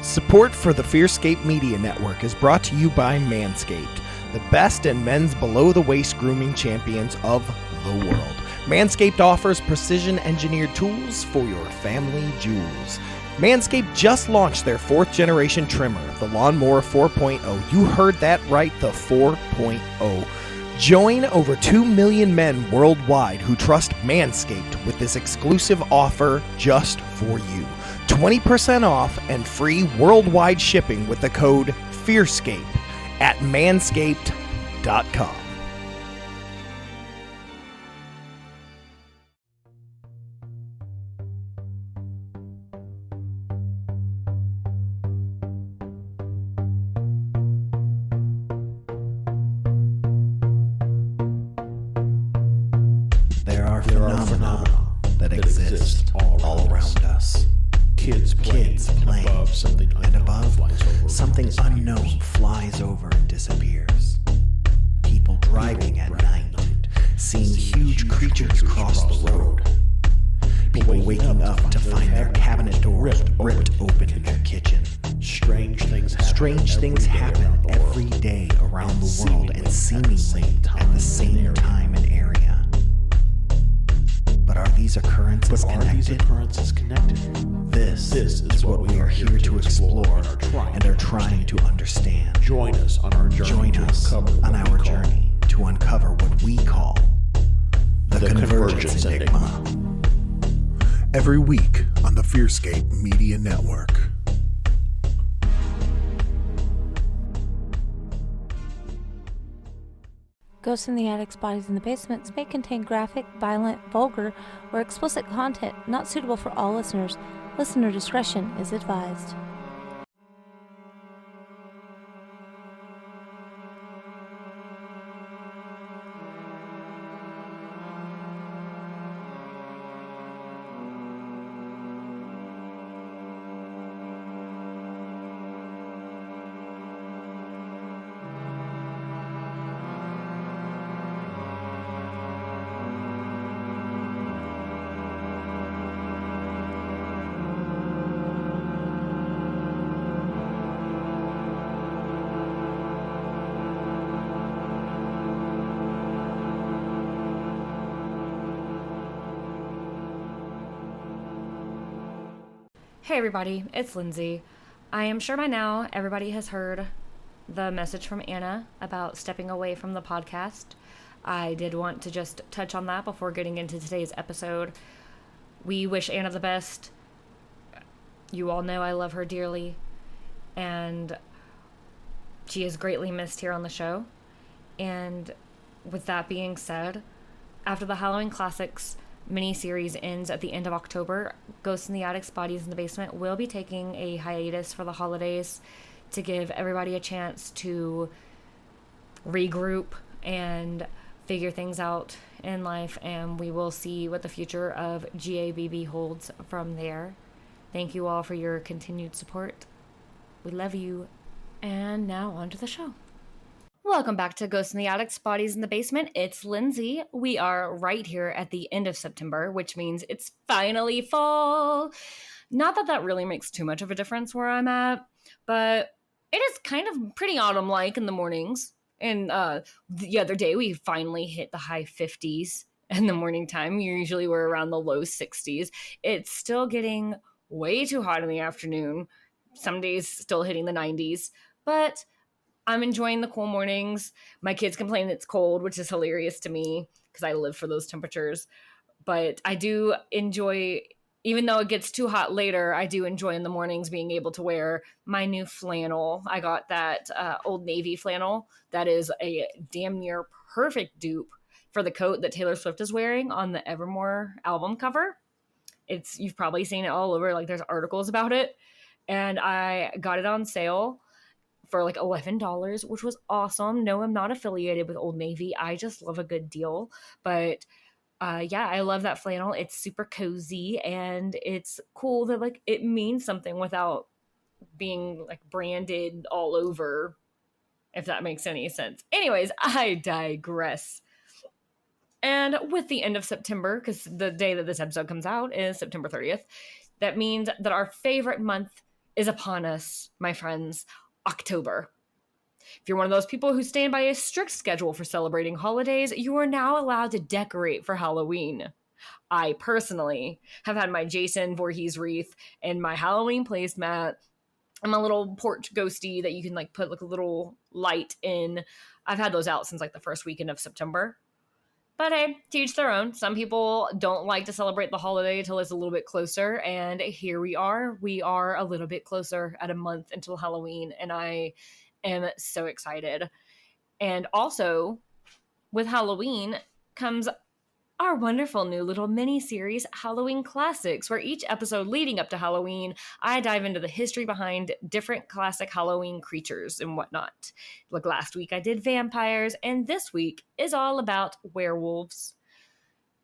Support for the Fearscape Media Network is brought to you by Manscaped, the best in men's below-the-waist grooming champions of the world. Manscaped offers precision-engineered tools for your family jewels. Manscaped just launched their 4th-generation trimmer, the Lawnmower 4.0. You heard that right, the 4.0. Join over 2 million men worldwide who trust Manscaped with this exclusive offer just for you. 20% off and free worldwide shipping with the code FEARSCAPE at manscaped.com. There are phenomena that exist all around us. Kids playing, and above something unknown flies over and disappears. People driving at night, seeing huge creatures cross the road. People waking up to find their cabinet doors ripped open in their kitchen. Strange things happen every day around the world and seemingly at the same time and area. But are these occurrences connected? This is what we are here to explore and are trying to understand. Join us on our journey to uncover what we call the Convergence Enigma. Every week on the Fearscape Media Network. Ghosts in the Attics, Bodies in the Basements may contain graphic, violent, vulgar, or explicit content not suitable for all listeners. Listener discretion is advised. Hey everybody, it's Lindsey. I am sure by now everybody has heard the message from Anna about stepping away from the podcast. I did want to just touch on that before getting into today's episode. We wish Anna the best. You all know I love her dearly, and she is greatly missed here on the show. And with that being said, after the Halloween Classics mini-series ends at the end of October, Ghosts in the Attics, Bodies in the Basement will be taking a hiatus for the holidays to give everybody a chance to regroup and figure things out in life, and we will see what the future of GABB holds from there. Thank you all for your continued support. We love you. And now on to the show. Welcome back to Ghosts in the Attics, Bodies in the Basement. It's Lindsey. We are right here at the end of September, which means it's finally fall. Not that that really makes too much of a difference where I'm at, but it is kind of pretty autumn-like in the mornings. And the other day, we finally hit the high 50s in the morning time. Usually we're around the low 60s. It's still getting way too hot in the afternoon. Some days still hitting the 90s, but I'm enjoying the cool mornings. My kids complain it's cold, which is hilarious to me because I live for those temperatures. But I do enjoy, even though it gets too hot later, I do enjoy in the mornings being able to wear my new flannel. I got that Old Navy flannel that is a damn near perfect dupe for the coat that Taylor Swift is wearing on the Evermore album cover. You've probably seen it all over, like there's articles about it. And I got it on sale for like $11, which was awesome. No, I'm not affiliated with Old Navy. I just love a good deal. But yeah, I love that flannel. It's super cozy and it's cool that like it means something without being like branded all over, if that makes any sense. Anyways, I digress. And with the end of September, because the day that this episode comes out is September 30th, that means that our favorite month is upon us, my friends. October. If you're one of those people who stand by a strict schedule for celebrating holidays, you are now allowed to decorate for Halloween. I personally have had my Jason Voorhees wreath and my Halloween placemat and my little porch ghosty that you can like put like a little light in. I've had those out since like the first weekend of September. But hey, to each their own. Some people don't like to celebrate the holiday until it's a little bit closer, and here we are. We are a little bit closer at a month until Halloween, and I am so excited. And also, with Halloween comes our wonderful new little mini-series, Halloween Classics, where each episode leading up to Halloween, I dive into the history behind different classic Halloween creatures and whatnot. Like last week I did vampires, and this week is all about werewolves.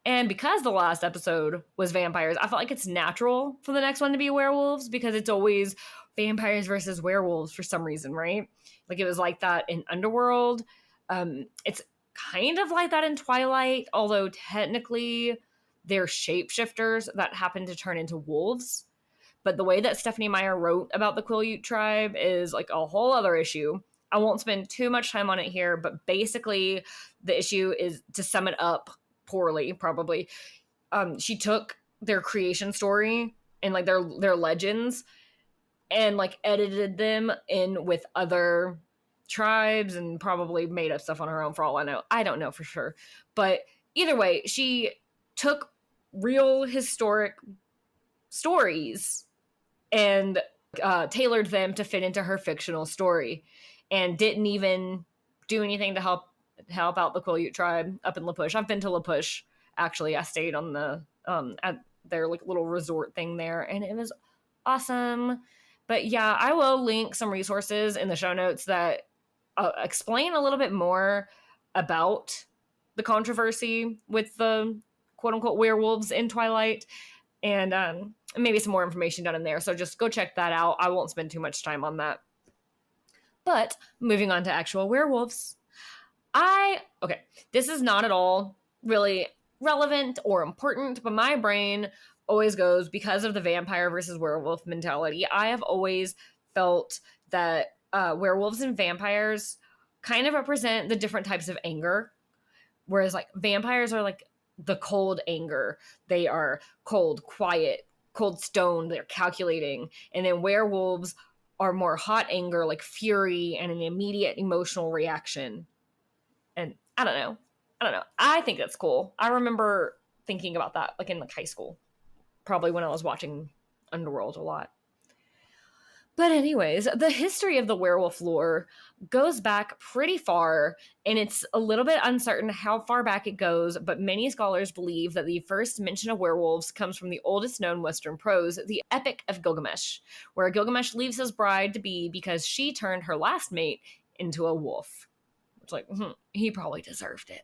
And because the last episode was vampires, I felt like it's natural for the next one to be werewolves, because it's always vampires versus werewolves for some reason, right? Like it was like that in Underworld. It's kind of like that in Twilight, although technically they're shapeshifters that happen to turn into wolves. But the way that Stephanie Meyer wrote about the Quileute tribe is like a whole other issue. I won't spend too much time on it here, but basically the issue is, to sum it up poorly, probably, she took their creation story and like their legends and like edited them in with other tribes and probably made up stuff on her own for all I know. I don't know for sure. But either way, she took real historic stories and tailored them to fit into her fictional story, and didn't even do anything to help out the Quileute tribe up in La Push. I've been to La Push, actually. I stayed on the at their like little resort thing there, and it was awesome. But yeah, I will link some resources in the show notes that explain a little bit more about the controversy with the quote-unquote werewolves in Twilight, and maybe some more information down in there. So just go check that out. I won't spend too much time on that. But moving on to actual werewolves. Okay, this is not at all really relevant or important, but my brain always goes, because of the vampire versus werewolf mentality, I have always felt that werewolves and vampires kind of represent the different types of anger. Whereas like vampires are like the cold anger. They are cold, quiet, cold stone. They're calculating. And then werewolves are more hot anger, like fury and an immediate emotional reaction. And I don't know. I think that's cool. I remember thinking about that like in like high school, probably when I was watching Underworld a lot. But anyways, the history of the werewolf lore goes back pretty far, and it's a little bit uncertain how far back it goes, but many scholars believe that the first mention of werewolves comes from the oldest known Western prose, the Epic of Gilgamesh, where Gilgamesh leaves his bride-to-be because she turned her last mate into a wolf. It's like, he probably deserved it.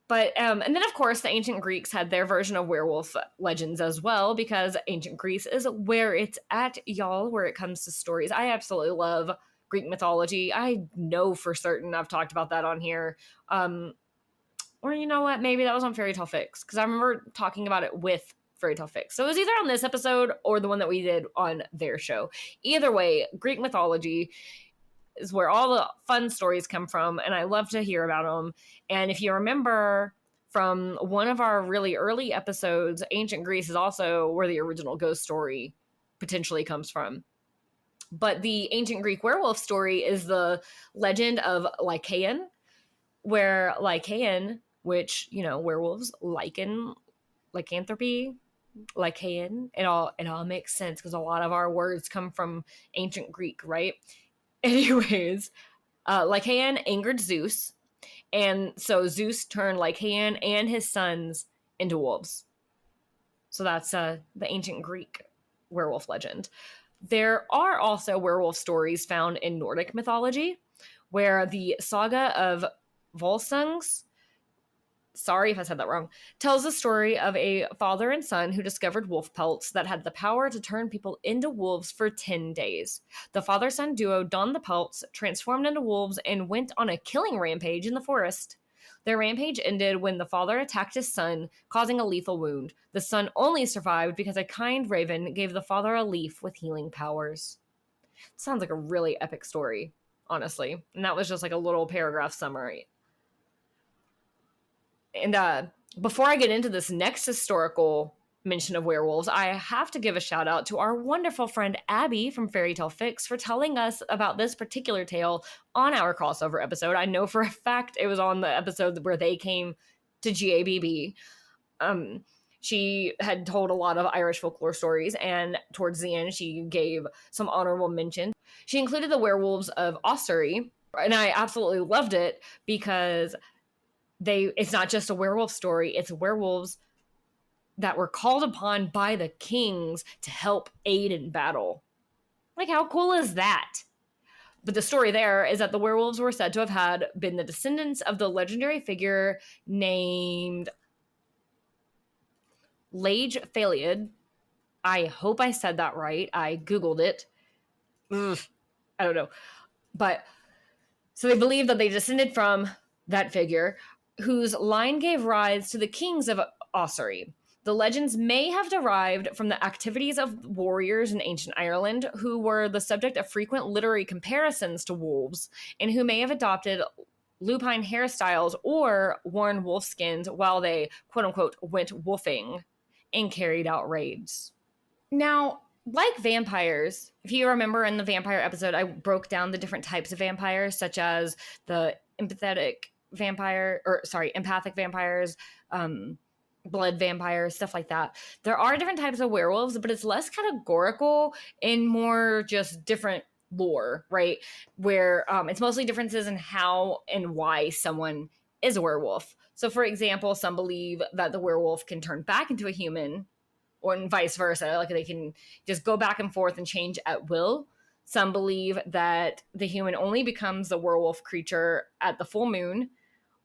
But, and then of course the ancient Greeks had their version of werewolf legends as well, because ancient Greece is where it's at, y'all, where it comes to stories. I absolutely love Greek mythology. I know for certain I've talked about that on here. Or you know what, maybe that was on Fairy Tale Fix, because I remember talking about it with Fairy Tale Fix. So it was either on this episode or the one that we did on their show. Either way, Greek mythology is where all the fun stories come from, and I love to hear about them. And if you remember from one of our really early episodes, ancient Greece is also where the original ghost story potentially comes from. But the ancient Greek werewolf story is the legend of Lycaon, where Lycaon, which, you know, werewolves, lycanthropy, Lycaon, it all makes sense because a lot of our words come from ancient Greek, right? Anyways, Lycaon angered Zeus, and so Zeus turned Lycaon and his sons into wolves. So that's the ancient Greek werewolf legend. There are also werewolf stories found in Nordic mythology, where the saga of Volsungs, sorry if I said that wrong, tells the story of a father and son who discovered wolf pelts that had the power to turn people into wolves for 10 days. The father-son duo donned the pelts, transformed into wolves, and went on a killing rampage in the forest. Their rampage ended when the father attacked his son, causing a lethal wound. The son only survived because a kind raven gave the father a leaf with healing powers. Sounds like a really epic story, honestly. And that was just like a little paragraph summary. And before I get into this next historical mention of werewolves, I have to give a shout out to our wonderful friend Abby from Fairy Tale Fix for telling us about this particular tale on our crossover episode. I know for a fact it was on the episode where they came to GABB. She had told a lot of Irish folklore stories, and towards the end she gave some honorable mention. She included the werewolves of Ossory, and I absolutely loved it because it's not just a werewolf story, it's werewolves that were called upon by the kings to help aid in battle. Like, how cool is that? But the story there is that the werewolves were said to have been the descendants of the legendary figure named Lage Faliad. I hope I said that right. I Googled it. I don't know. But so they believe that they descended from that figure, whose line gave rise to the kings of Ossory. The legends may have derived from the activities of warriors in ancient Ireland who were the subject of frequent literary comparisons to wolves, and who may have adopted lupine hairstyles or worn wolf skins while they, quote-unquote, went wolfing and carried out raids. Now, like vampires, if you remember in the vampire episode, I broke down the different types of vampires, such as the empathic vampires, blood vampires, stuff like that. There are different types of werewolves, but it's less categorical and more just different lore, right? Where it's mostly differences in how and why someone is a werewolf. So, for example, some believe that the werewolf can turn back into a human, or vice versa, like they can just go back and forth and change at will. Some believe that the human only becomes the werewolf creature at the full moon,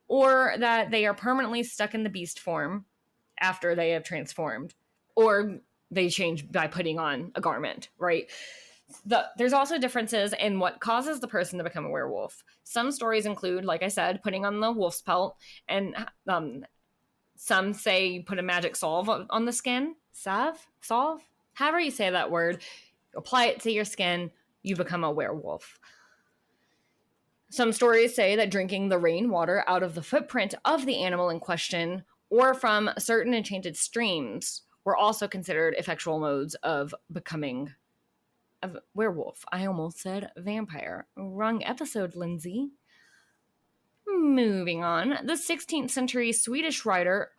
or that they are permanently stuck in the beast form after they have transformed, or they change by putting on a garment, right? There's also differences in what causes the person to become a werewolf. Some stories include, like I said, putting on the wolf's pelt, and some say you put a magic salve on the skin. Salve? However you say that word. Apply it to your skin, you become a werewolf. Some stories say that drinking the rainwater out of the footprint of the animal in question, or from certain enchanted streams, were also considered effectual modes of becoming a werewolf. I almost said vampire. Wrong episode, Lindsey. Moving on. The 16th century Swedish writer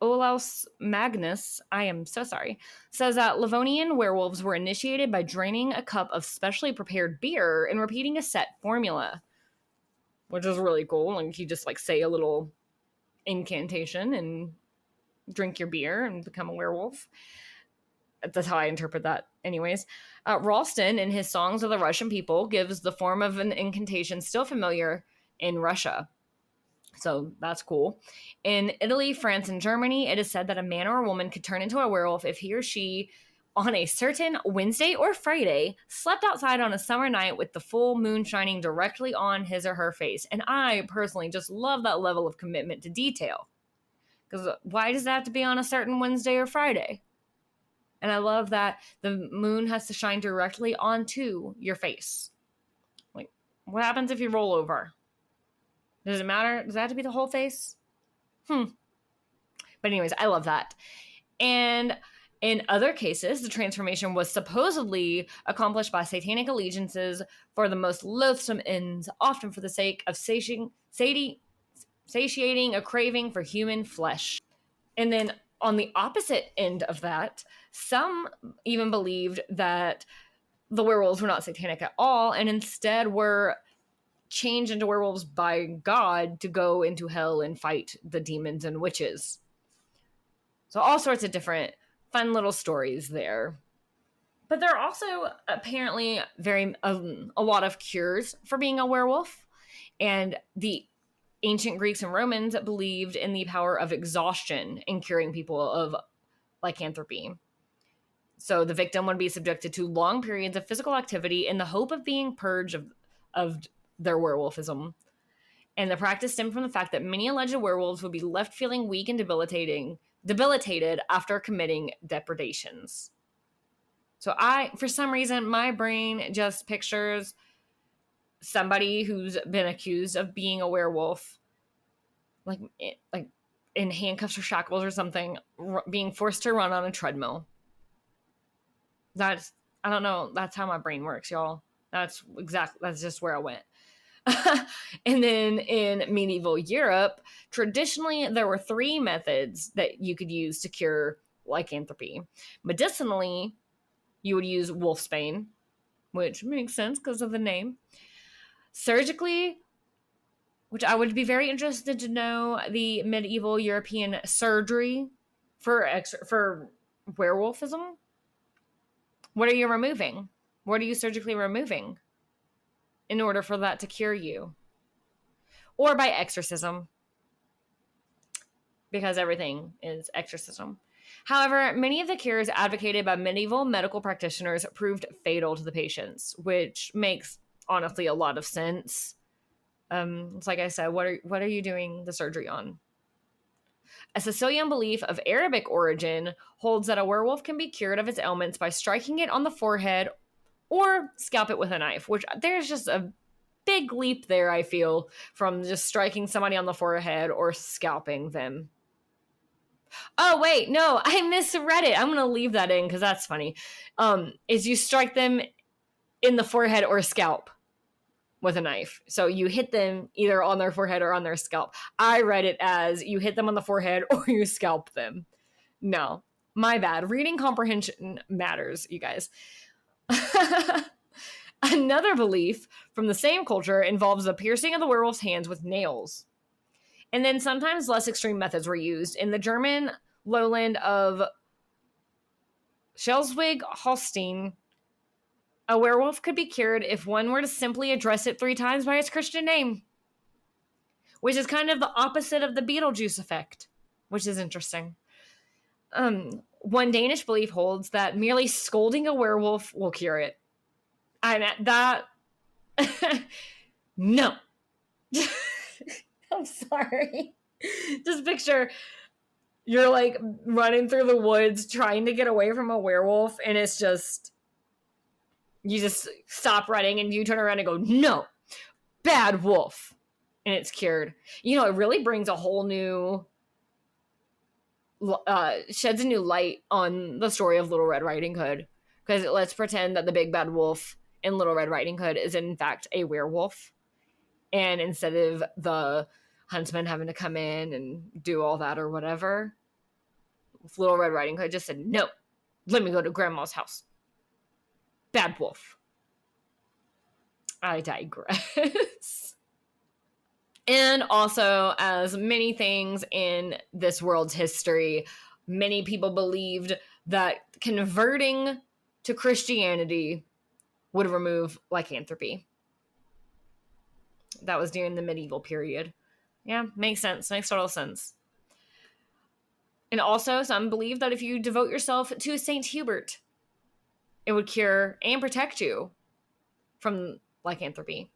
Olaus Magnus, I am so sorry, says that Livonian werewolves were initiated by draining a cup of specially prepared beer and repeating a set formula, which is really cool. Like, you just say a little incantation and drink your beer and become a werewolf. That's how I interpret that anyways. Ralston, in his Songs of the Russian People, gives the form of an incantation still familiar in Russia. So that's cool. In Italy, France, and Germany, it is said that a man or a woman could turn into a werewolf if he or she, on a certain Wednesday or Friday, slept outside on a summer night with the full moon shining directly on his or her face. And I personally just love that level of commitment to detail. Because why does that have to be on a certain Wednesday or Friday? And I love that the moon has to shine directly onto your face. Like, what happens if you roll over? Does it matter? Does that have to be the whole face? But anyways, I love that. And in other cases, the transformation was supposedly accomplished by satanic allegiances for the most loathsome ends, often for the sake of satiating a craving for human flesh. And then on the opposite end of that, some even believed that the werewolves were not satanic at all, and instead were changed into werewolves by God to go into hell and fight the demons and witches. So all sorts of different fun little stories there. But there are also apparently a lot of cures for being a werewolf. And the ancient Greeks and Romans believed in the power of exhaustion in curing people of lycanthropy. So the victim would be subjected to long periods of physical activity in the hope of being purged of their werewolfism. And the practice stemmed from the fact that many alleged werewolves would be left feeling weak and debilitated after committing depredations. So for some reason, my brain just pictures somebody who's been accused of being a werewolf, like in handcuffs or shackles or something, being forced to run on a treadmill. I don't know. That's how my brain works, y'all. That's just where I went. And then in medieval Europe, traditionally, there were 3 methods that you could use to cure lycanthropy. Medicinally, you would use wolfsbane, which makes sense because of the name. Surgically, which I would be very interested to know the medieval European surgery for werewolfism. What are you removing? What are you surgically removing in order for that to cure you? Or by exorcism, because everything is exorcism. However, many of the cures advocated by medieval medical practitioners proved fatal to the patients, which makes, honestly, a lot of sense. It's like I said, what are you doing the surgery on? A Sicilian belief of Arabic origin holds that a werewolf can be cured of its ailments by striking it on the forehead or scalp it with a knife, which there's just a big leap there, I feel, from just striking somebody on the forehead or scalping them. Oh, wait, no, I misread it. I'm going to leave that in because that's funny. Is you strike them in the forehead or scalp with a knife. So you hit them either on their forehead or on their scalp. I read it as you hit them on the forehead or you scalp them. No, my bad. Reading comprehension matters, you guys. Another belief from the same culture involves the piercing of the werewolf's hands with nails. And then sometimes less extreme methods were used. In the German lowland of Schleswig-Holstein, a werewolf could be cured if one were to simply address it 3 times by its Christian name, which is kind of the opposite of the Beetlejuice effect, which is interesting. One Danish belief holds that merely scolding a werewolf will cure it. No. I'm sorry. Just picture you're like running through the woods trying to get away from a werewolf, and it's just, you just stop running and you turn around and go, no, bad wolf. And it's cured. You know, it really brings a whole new, sheds a new light on the story of Little Red Riding Hood. Because let's pretend that the big bad wolf in Little Red Riding Hood is in fact a werewolf. And instead of the huntsman having to come in and do all that or whatever, Little Red Riding Hood just said, no, let me go to grandma's house. Bad wolf. I digress. And also, as many things in this world's history, many people believed that converting to Christianity would remove lycanthropy. That was during the medieval period. Yeah, makes sense. Makes total sense. And also, some believe that if you devote yourself to Saint Hubert, it would cure and protect you from lycanthropy.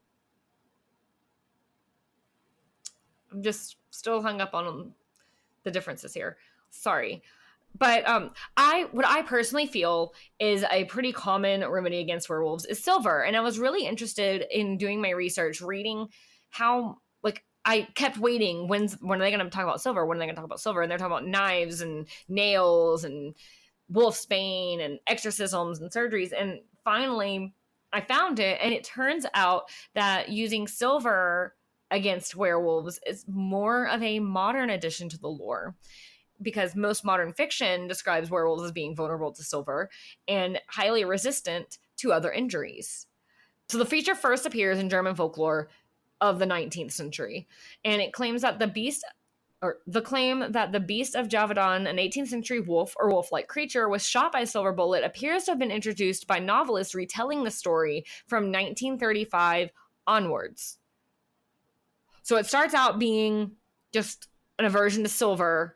I'm just still hung up on the differences here. Sorry. But what I personally feel is a pretty common remedy against werewolves is silver. And I was really interested in doing my research, reading how, like, I kept waiting, when are they going to talk about silver? When are they going to talk about silver? And they're talking about knives and nails and wolfsbane and exorcisms and surgeries. And finally, I found it. And it turns out that using silver against werewolves is more of a modern addition to the lore, because most modern fiction describes werewolves as being vulnerable to silver and highly resistant to other injuries. So the feature first appears in German folklore of the 19th century, and it claims that the beast of Javadan, an 18th century wolf or wolf-like creature, was shot by a silver bullet, appears to have been introduced by novelists retelling the story from 1935 onwards. So it starts out being just an aversion to silver,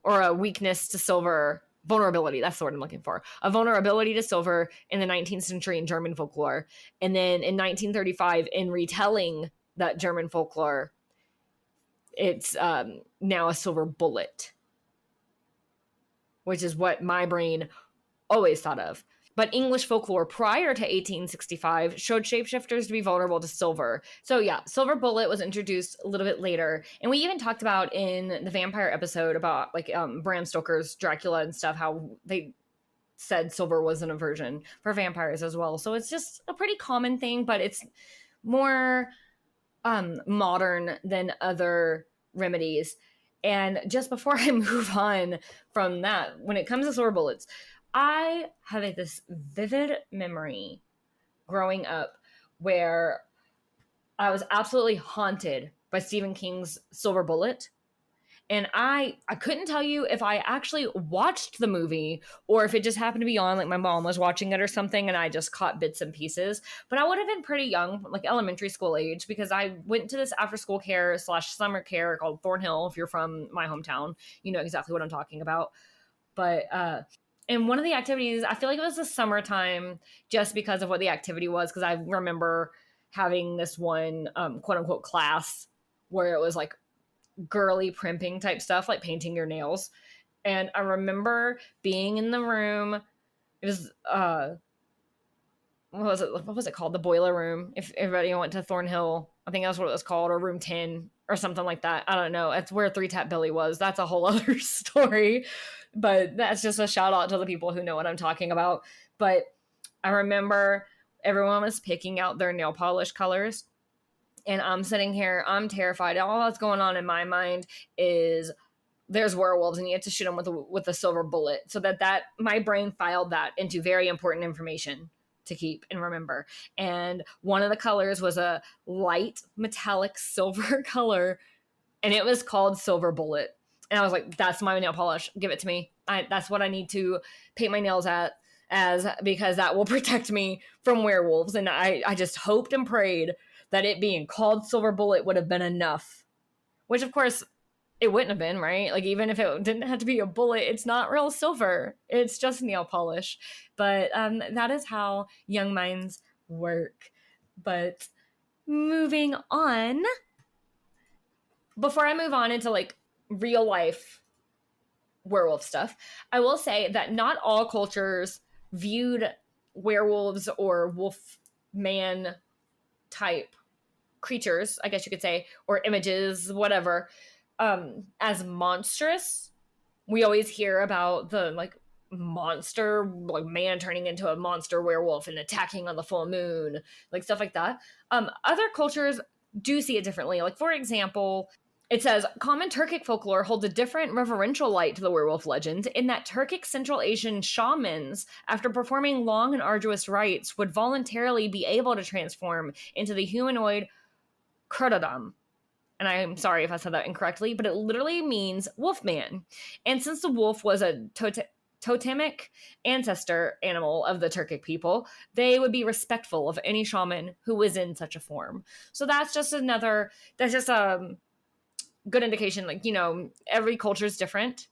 or a weakness to silver, vulnerability, that's the word I'm looking for, a vulnerability to silver in the 19th century in German folklore. And then in 1935, in retelling that German folklore, it's now a silver bullet, which is what my brain always thought of. But English folklore prior to 1865 showed shapeshifters to be vulnerable to silver. So yeah, silver bullet was introduced a little bit later. And we even talked about in the vampire episode about like Bram Stoker's Dracula and stuff, how they said silver was an aversion for vampires as well. So it's just a pretty common thing, but it's more modern than other remedies. And just before I move on from that, when it comes to silver bullets, I have this vivid memory growing up where I was absolutely haunted by Stephen King's Silver Bullet. And I couldn't tell you if I actually watched the movie or if it just happened to be on, like my mom was watching it or something and I just caught bits and pieces. But I would have been pretty young, like elementary school age, because I went to this after school care / summer care called Thornhill. If you're from my hometown, you know exactly what I'm talking about. But and one of the activities, I feel like it was the summertime just because of what the activity was, because I remember having this one quote unquote class where it was like girly primping type stuff, like painting your nails. And I remember being in the room. It was what was it called? The boiler room. If everybody went to Thornhill, I think that's what it was called, or room 10 or something like that. I don't know. It's where 3 Tap Billy was. That's a whole other story. But that's just a shout out to the people who know what I'm talking about. But I remember everyone was picking out their nail polish colors. And I'm sitting here, I'm terrified. All that's going on in my mind is there's werewolves and you have to shoot them with a silver bullet. So that my brain filed that into very important information to keep and remember. And one of the colors was a light metallic silver color, and it was called Silver Bullet. And I was like, that's my nail polish. Give it to me. That's what I need to paint my nails as, because that will protect me from werewolves. And I just hoped and prayed that it being called Silver Bullet would have been enough, which of course it wouldn't have been, right? Like even if it didn't have to be a bullet, it's not real silver. It's just nail polish. But that is how young minds work. But moving on, before I move on into like real life werewolf stuff, I will say that not all cultures viewed werewolves or wolf man type creatures, I guess you could say, or images, whatever, as monstrous. We always hear about the like monster, like man turning into a monster werewolf and attacking on the full moon, like stuff like that. Other cultures do see it differently. Like for example, it says common Turkic folklore holds a different reverential light to the werewolf legend in that Turkic Central Asian shamans, after performing long and arduous rites, would voluntarily be able to transform into the humanoid Krotodam. And I'm sorry if I said that incorrectly, but it literally means wolfman. And since the wolf was a totemic ancestor animal of the Turkic people, they would be respectful of any shaman who was in such a form. So that's just a good indication, like, you know, every culture is different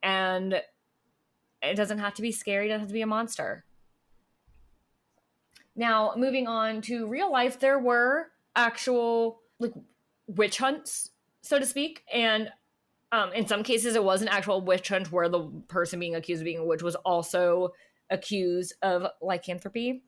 and it doesn't have to be scary, it doesn't have to be a monster. Now, moving on to real life, there were actual like witch hunts, so to speak, and in some cases it was an actual witch hunt where the person being accused of being a witch was also accused of lycanthropy.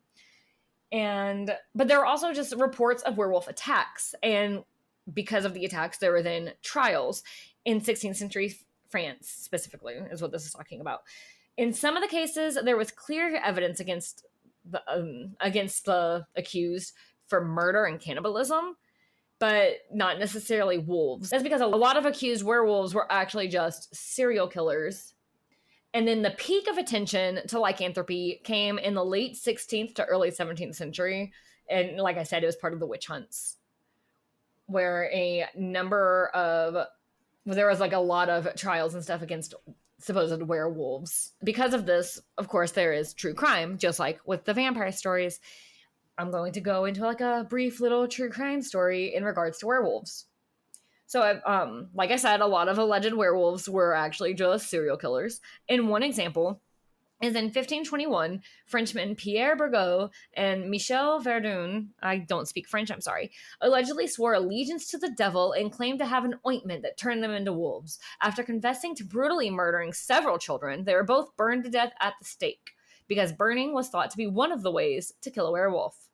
But there were also just reports of werewolf attacks, and because of the attacks, there were then trials in 16th century France, specifically, is what this is talking about. In some of the cases, there was clear evidence against the accused for murder and cannibalism, but not necessarily wolves. That's because a lot of accused werewolves were actually just serial killers. And then the peak of attention to lycanthropy came in the late 16th to early 17th century. And like I said, it was part of the witch hunts, where there was like a lot of trials and stuff against supposed werewolves. Because of this, of course, there is true crime, just like with the vampire stories. I'm going to go into like a brief little true crime story in regards to werewolves. So, like I said, a lot of alleged werewolves were actually just serial killers. In one example, is in 1521, Frenchmen Pierre Burgot and Michel Verdun, I don't speak French, I'm sorry, allegedly swore allegiance to the devil and claimed to have an ointment that turned them into wolves. After confessing to brutally murdering several children, they were both burned to death at the stake, because burning was thought to be one of the ways to kill a werewolf.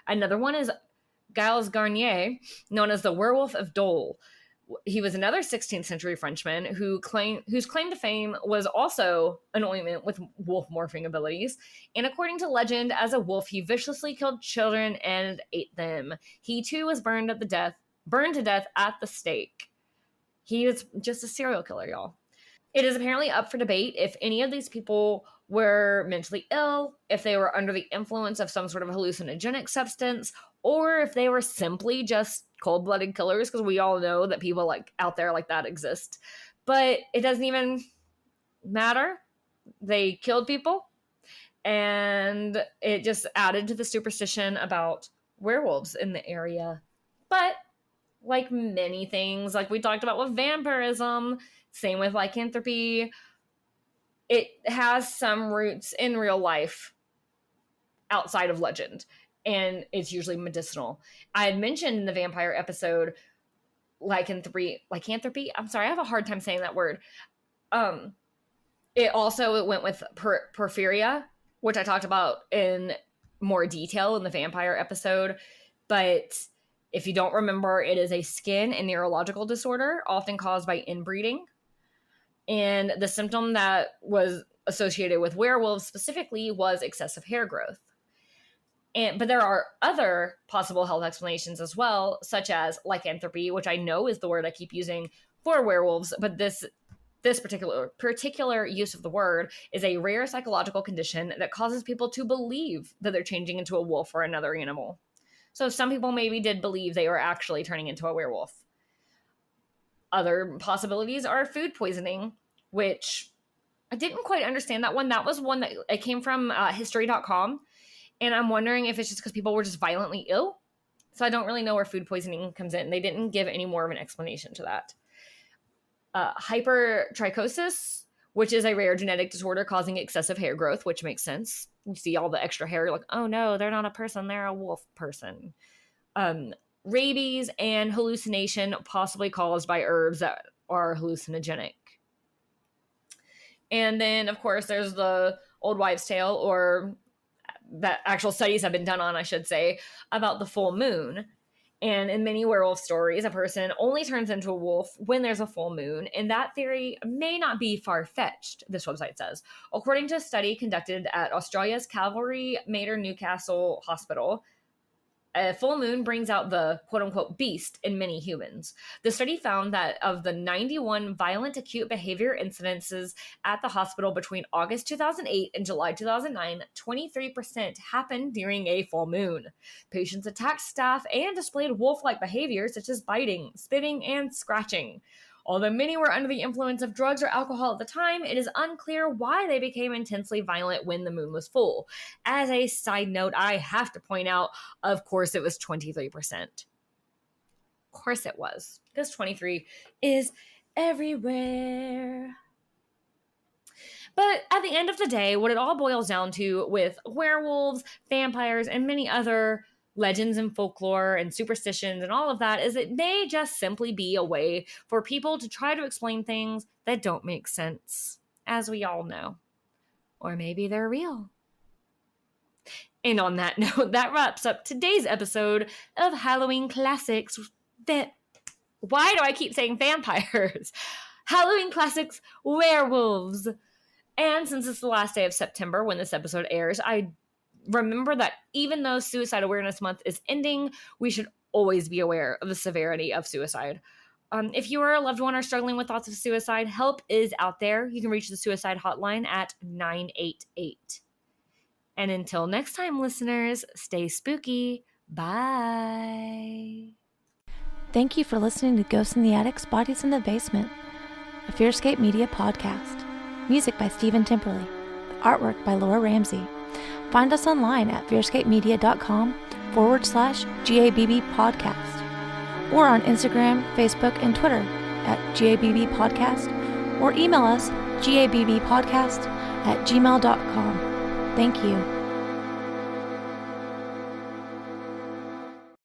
Another one is Gilles Garnier, known as the Werewolf of Dole. He was another 16th century Frenchman whose claim to fame was also an ointment with wolf morphing abilities. And according to legend, as a wolf, he viciously killed children and ate them. He too was burned to death at the stake. He was just a serial killer, y'all. It is apparently up for debate if any of these people were mentally ill, if they were under the influence of some sort of hallucinogenic substance, or if they were simply just cold-blooded killers, because we all know that people like out there like that exist. But it doesn't even matter. They killed people, and it just added to the superstition about werewolves in the area. But like many things, like we talked about with vampirism, same with lycanthropy, it has some roots in real life outside of legend, and it's usually medicinal. I had mentioned in the vampire episode lycanthropy. I'm sorry, I have a hard time saying that word. It went with porphyria, which I talked about in more detail in the vampire episode. But if you don't remember, it is a skin and neurological disorder, often caused by inbreeding. And the symptom that was associated with werewolves specifically was excessive hair growth. But there are other possible health explanations as well, such as lycanthropy, which I know is the word I keep using for werewolves, but this particular use of the word is a rare psychological condition that causes people to believe that they're changing into a wolf or another animal. So some people maybe did believe they were actually turning into a werewolf. Other possibilities are food poisoning, which I didn't quite understand that one. That was one that it came from history.com. And I'm wondering if it's just because people were just violently ill. So I don't really know where food poisoning comes in. They didn't give any more of an explanation to that. Hypertrichosis, which is a rare genetic disorder causing excessive hair growth, which makes sense. You see all the extra hair, you're like, oh no, they're not a person, they're a wolf person. Rabies and hallucination, possibly caused by herbs that are hallucinogenic. And then, of course, there's the old wives' tale, or that actual studies have been done on, I should say, about the full moon. And in many werewolf stories, a person only turns into a wolf when there's a full moon. And that theory may not be far-fetched, this website says. According to a study conducted at Australia's Calvary Mater Newcastle Hospital, a full moon brings out the quote-unquote beast in many humans. The study found that of the 91 violent acute behavior incidences at the hospital between August 2008 and July 2009, 23% happened during a full moon. Patients attacked staff and displayed wolf-like behavior such as biting, spitting, and scratching. Although many were under the influence of drugs or alcohol at the time, it is unclear why they became intensely violent when the moon was full. As a side note, I have to point out, of course, it was 23%. Of course it was, because 23 is everywhere. But at the end of the day, what it all boils down to with werewolves, vampires, and many other legends and folklore and superstitions and all of that is it may just simply be a way for people to try to explain things that don't make sense, as we all know. Or maybe they're real. And on that note, that wraps up today's episode of Halloween Classics. Why do I keep saying vampires? Halloween Classics Werewolves. And since it's the last day of September when this episode airs, I remember that even though Suicide Awareness Month is ending, we should always be aware of the severity of suicide. If you are a loved one or struggling with thoughts of suicide, help is out there. You can reach the suicide hotline at 988. And until next time, listeners, stay spooky. Bye. Thank you for listening to Ghosts in the Attics, Bodies in the Basement, a Fearscape Media podcast. Music by Stephen Timperley. Artwork by Laura Ramsey. Find us online at fearscapemedia.com/GABB podcast, or on Instagram, Facebook, and Twitter at GABB podcast, or email us gabbpodcast at gmail.com. Thank you.